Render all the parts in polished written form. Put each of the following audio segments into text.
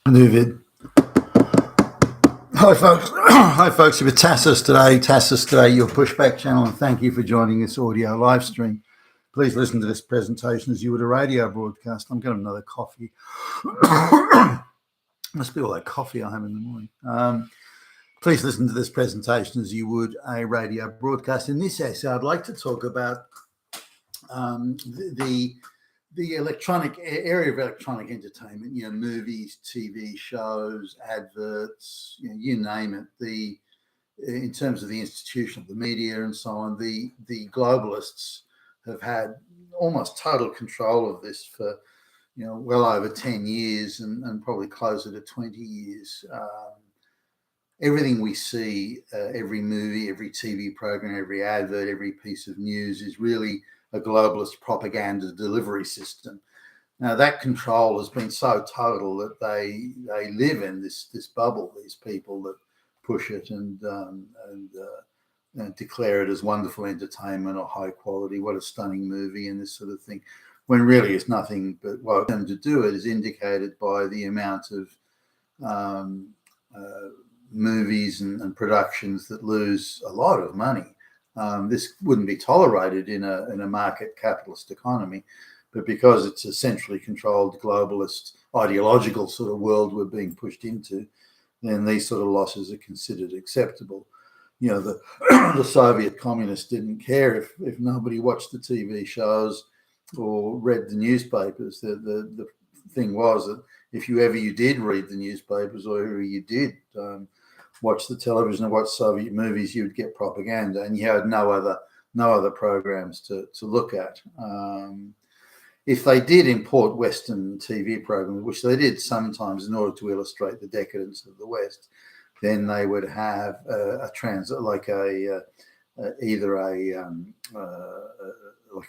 New vid. Hi folks. Hi folks. With Tassus today, your pushback channel, and thank you for joining this audio live stream. Please listen to this presentation as you would a radio broadcast. I'm getting another coffee. Must be all that coffee I have in the morning. Please listen to this presentation as you would a radio broadcast. In this essay, I'd like to talk about the electronic area of electronic entertainment, movies, TV shows, adverts, you name it. In terms of the institution of the media and so on, the globalists have had almost total control of this for, well over 10 years and probably closer to 20 years. Everything we see, every movie, every TV program, every advert, every piece of news is really a globalist propaganda delivery system. Now that control has been so total that they live in this bubble. These people that push it and declare it as wonderful entertainment or high quality, what a stunning movie and this sort of thing, when really it's nothing but what them to do it is indicated by the amount of movies and productions that lose a lot of money. This wouldn't be tolerated in a market capitalist economy, but because it's a centrally controlled globalist ideological sort of world we're being pushed into, then these sort of losses are considered acceptable. The Soviet communists didn't care if nobody watched the TV shows or read the newspapers. The thing was that if you did read the newspapers or you did watch the television and watch Soviet movies, you would get propaganda, and you had no other programs to look at. If they did import Western TV programs, which they did sometimes in order to illustrate the decadence of the West, then they would have either a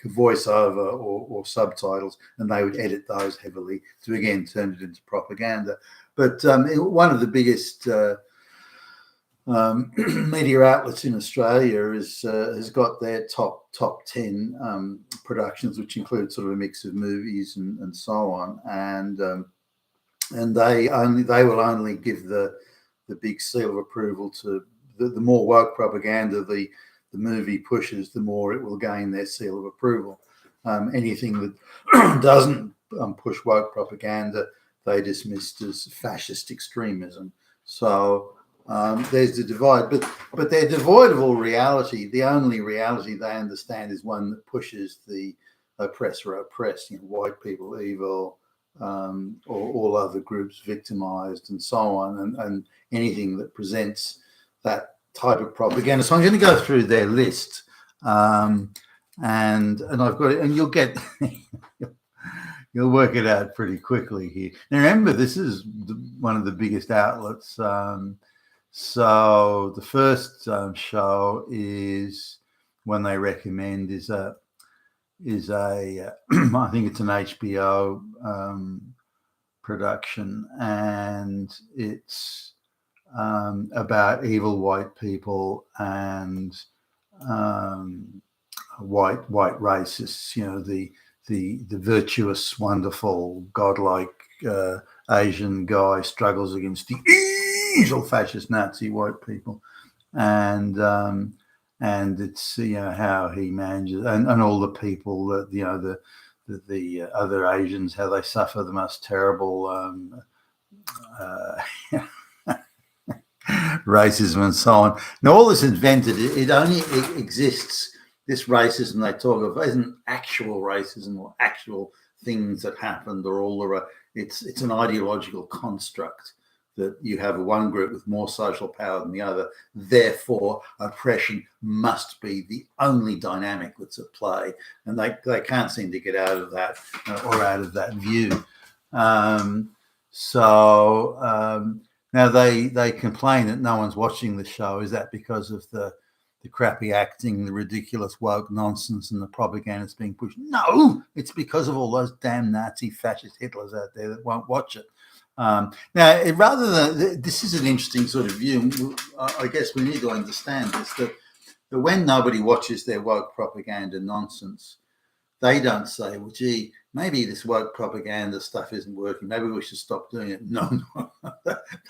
voiceover or subtitles, and they would edit those heavily to again turn it into propaganda. But one of the biggest media outlets in Australia has got their top 10 productions, which include sort of a mix of movies and so on, and they will only give the big seal of approval to the more woke propaganda the movie pushes, the more it will gain their seal of approval. Anything that doesn't push woke propaganda, they dismissed as fascist extremism. So there's the divide, but they're devoid of all reality. The only reality they understand is one that pushes the oppressor oppressed, white people evil, or all other groups victimized, and so on, and anything that presents that type of propaganda. So I'm going to go through their list, and I've got it, and you'll get. You'll work it out pretty quickly here. Now, remember, this is one of the biggest outlets. So the first show is one they recommend is a I think it's an HBO production, and it's about evil white people and white racists. The virtuous, wonderful, godlike Asian guy struggles against the evil fascist Nazi white people, and it's how he manages and all the people that the other Asians, how they suffer the most terrible racism and so on. Now all this invented, it only exists. This racism they talk of isn't actual racism or actual things that happened or all the. It's an ideological construct that you have one group with more social power than the other. Therefore, oppression must be the only dynamic that's at play, and they can't seem to get out of that or out of that view. Now they complain that no one's watching the show. Is that because of the crappy acting, the ridiculous woke nonsense, and the propaganda that's being pushed? No, it's because of all those damn Nazi fascist Hitlers out there that won't watch it. Now, rather than this is an interesting sort of view. I guess we need to understand this, that when nobody watches their woke propaganda nonsense, they don't say, well, gee, maybe this woke propaganda stuff isn't working. Maybe we should stop doing it. No.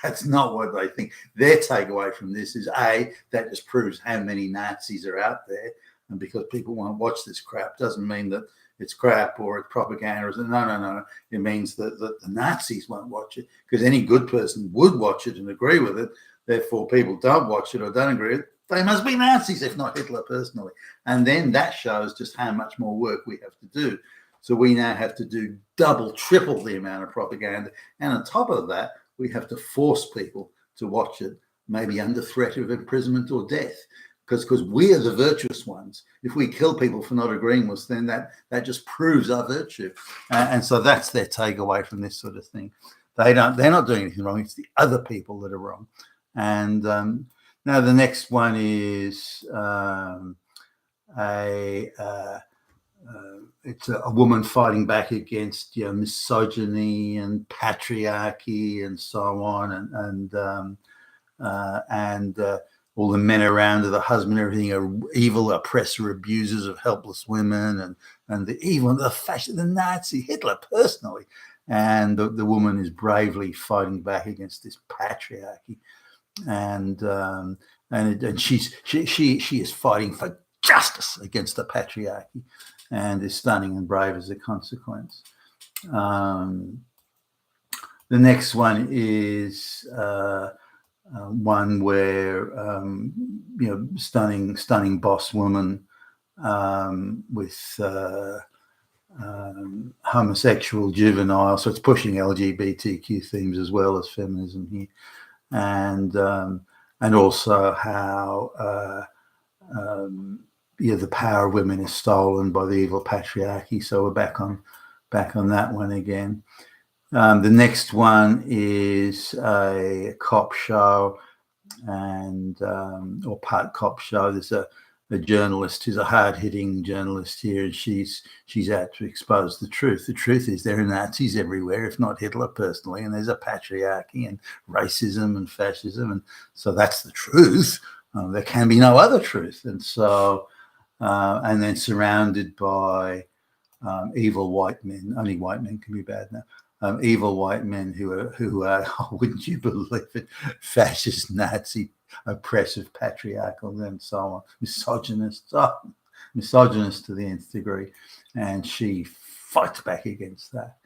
That's not what they think. Their takeaway from this is, A, that just proves how many Nazis are out there. And because people won't watch this crap doesn't mean that it's crap or it's propaganda. No. It means that the Nazis won't watch it, because any good person would watch it and agree with it. Therefore, people don't watch it or don't agree with it. They must be Nazis, if not Hitler personally. And then that shows just how much more work we have to do. So we now have to do double, triple the amount of propaganda. And on top of that, we have to force people to watch it, maybe under threat of imprisonment or death, because we are the virtuous ones. If we kill people for not agreeing with us, then that just proves our virtue. And so that's their takeaway from this sort of thing. They're not doing anything wrong. It's the other people that are wrong. And now the next one is it's a woman fighting back against misogyny and patriarchy and so on, and all the men around her, the husband, everything are evil oppressor, abusers of helpless women, and the evil, the fascist, the Nazi, Hitler personally, and the woman is bravely fighting back against this patriarchy, and she is fighting for justice against the patriarchy, and is stunning and brave as a consequence. The next one is one where stunning boss woman with homosexual juvenile, so it's pushing LGBTQ themes as well as feminism here, and also how the power of women is stolen by the evil patriarchy. So we're back on that one again. The next one is a cop show, and or part cop show. There's a journalist who's a hard-hitting journalist here, and she's out to expose the truth. The truth is there are Nazis everywhere, if not Hitler personally, and there's a patriarchy and racism and fascism, and so that's the truth. There can be no other truth, and so and then surrounded by evil white men. Only white men can be bad now. Evil white men who are wouldn't you believe it, fascist, Nazi, oppressive, patriarchal, and so on, misogynist to the nth degree, and she fights back against that,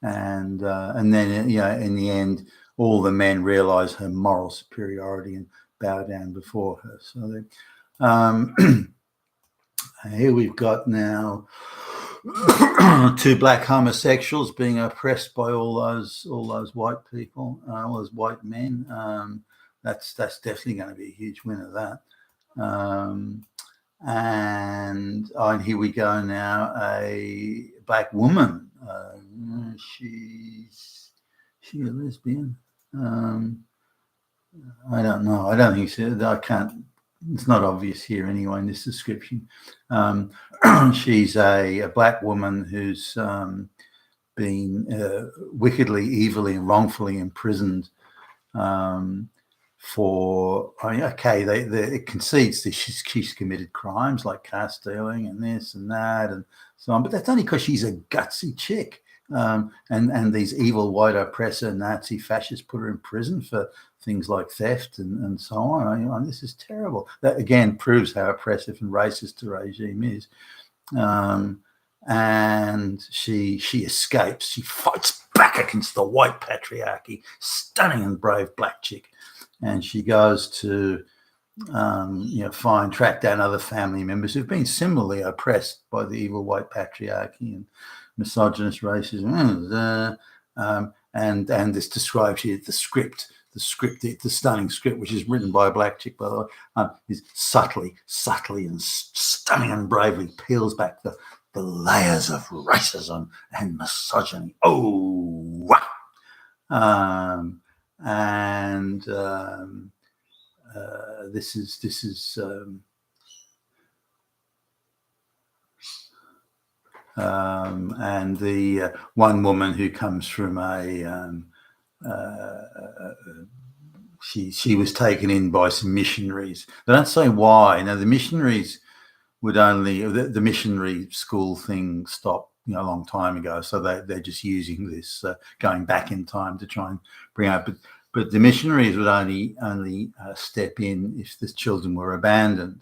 and then in the end, all the men realize her moral superiority and bow down before her. So here we've got now two black homosexuals being oppressed by all those white people, all those white men. That's definitely going to be a huge winner, that. And here we go now, a black woman. She's a lesbian. I don't know. I don't think so. I can't. It's not obvious here anyway in this description. She's a black woman who's been wickedly, evilly, and wrongfully imprisoned for. It concedes that she's committed crimes like car stealing and this and that and so on, but that's only because she's a gutsy chick. And these evil white oppressor Nazi fascists put her in prison for things like theft and so on. This is terrible. That again proves how oppressive and racist the regime is. And she escapes. She fights back against the white patriarchy. Stunning and brave black chick. And she goes to track down other family members who've been similarly oppressed by the evil white patriarchy and misogynist racism, and this describes here the stunning script, which is written by a black chick, by the way, is subtly and stunning and bravely peels back the layers of racism and misogyny. This is and the one woman who comes from she was taken in by some missionaries. They don't say why. Now the missionaries would only the missionary school thing stopped a long time ago, so they're just using this going back in time to try and bring out. but the missionaries would only step in if the children were abandoned.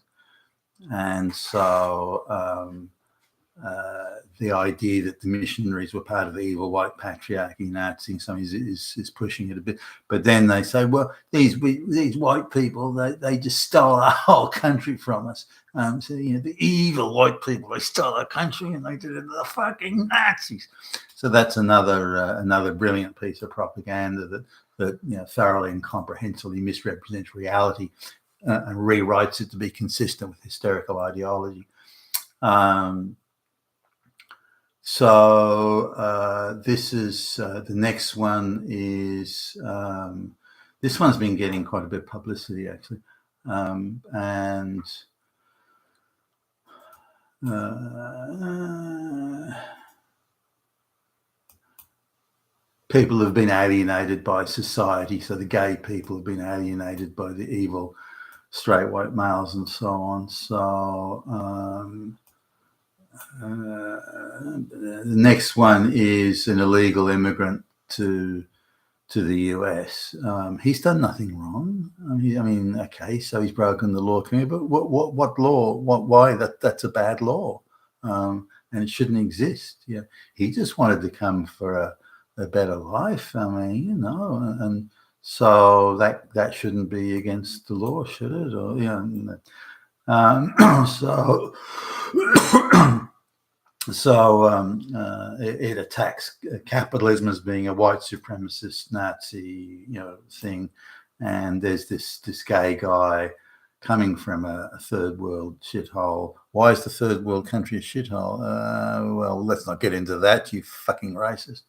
And so the idea that the missionaries were part of the evil white patriarchy, Nazi, is pushing it a bit. But then they say, well, these white people, they just stole our whole country from us. So, the evil white people, they stole our country and they did it to the fucking Nazis. So that's another brilliant piece of propaganda that thoroughly and comprehensively misrepresents reality and rewrites it to be consistent with hysterical ideology. So this is the next one is this one's been getting quite a bit of publicity actually, and people have been alienated by society. So the gay people have been alienated by the evil straight white males and so on. So the next one is an illegal immigrant to the US. He's done nothing wrong. I mean, okay, so he's broken the law, but what law? Why that's a bad law, and it shouldn't exist. Yeah, he just wanted to come for a better life. I mean, and so that shouldn't be against the law, should it? Or so. So it attacks capitalism as being a white supremacist Nazi, thing. And there's this gay guy coming from a third world shithole. Why is the third world country a shithole? Well, let's not get into that, you fucking racist.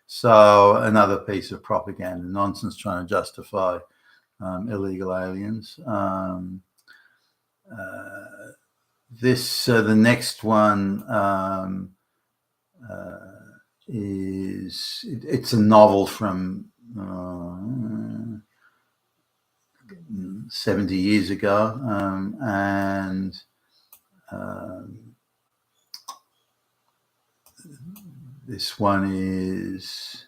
So another piece of propaganda nonsense trying to justify illegal aliens. The next one it's a novel from 70 years ago, and this one is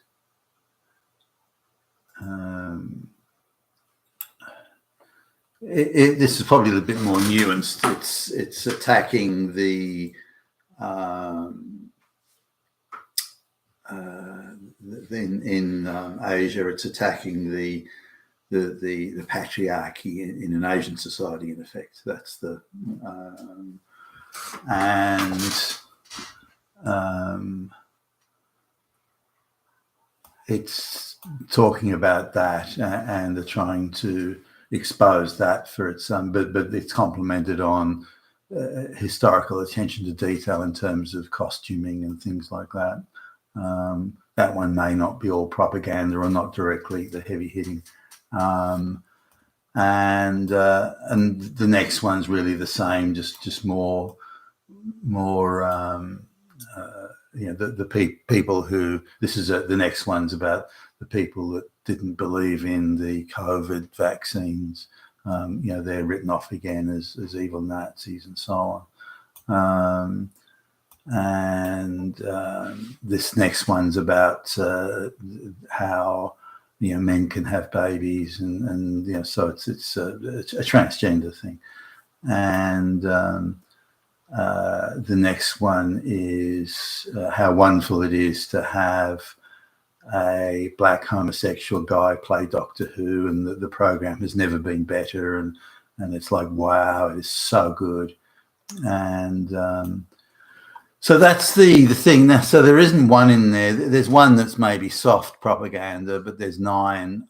this is probably a bit more nuanced. It's attacking the in Asia. It's attacking the patriarchy in an Asian society. In effect, that's the it's talking about that, and they're trying to expose that for its but it's complemented on historical attention to detail in terms of costuming and things like that. That one may not be all propaganda or not directly the heavy hitting, and the next one's really the same, just more the people who the next one's about the people that didn't believe in the COVID vaccines. They're written off again as evil Nazis and so on. This next one's about how men can have babies, and so it's a transgender thing. And the next one is how wonderful it is to have a black homosexual guy play Doctor Who, and the program has never been better, and it's like, wow, it is so good. And so that's the thing. Now, so there isn't one in there. There's one that's maybe soft propaganda, but there's 9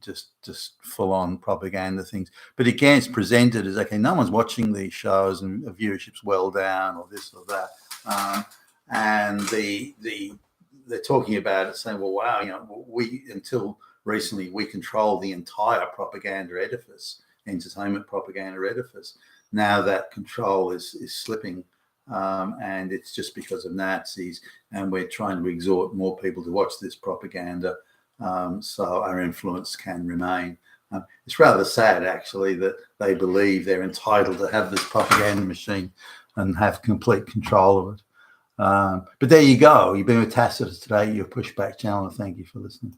just full-on propaganda things. But again, it's presented as, okay, no one's watching these shows and viewership's well down or this or that. And they're talking about it saying, well, wow, we, until recently, we control the entire propaganda edifice, entertainment propaganda edifice. Now that control is slipping. And it's just because of Nazis, and we're trying to exhort more people to watch this propaganda, so our influence can remain. It's rather sad, actually, that they believe they're entitled to have this propaganda machine and have complete control of it. But there you go. You've been with Tacitus today, your Pushback channel, and thank you for listening.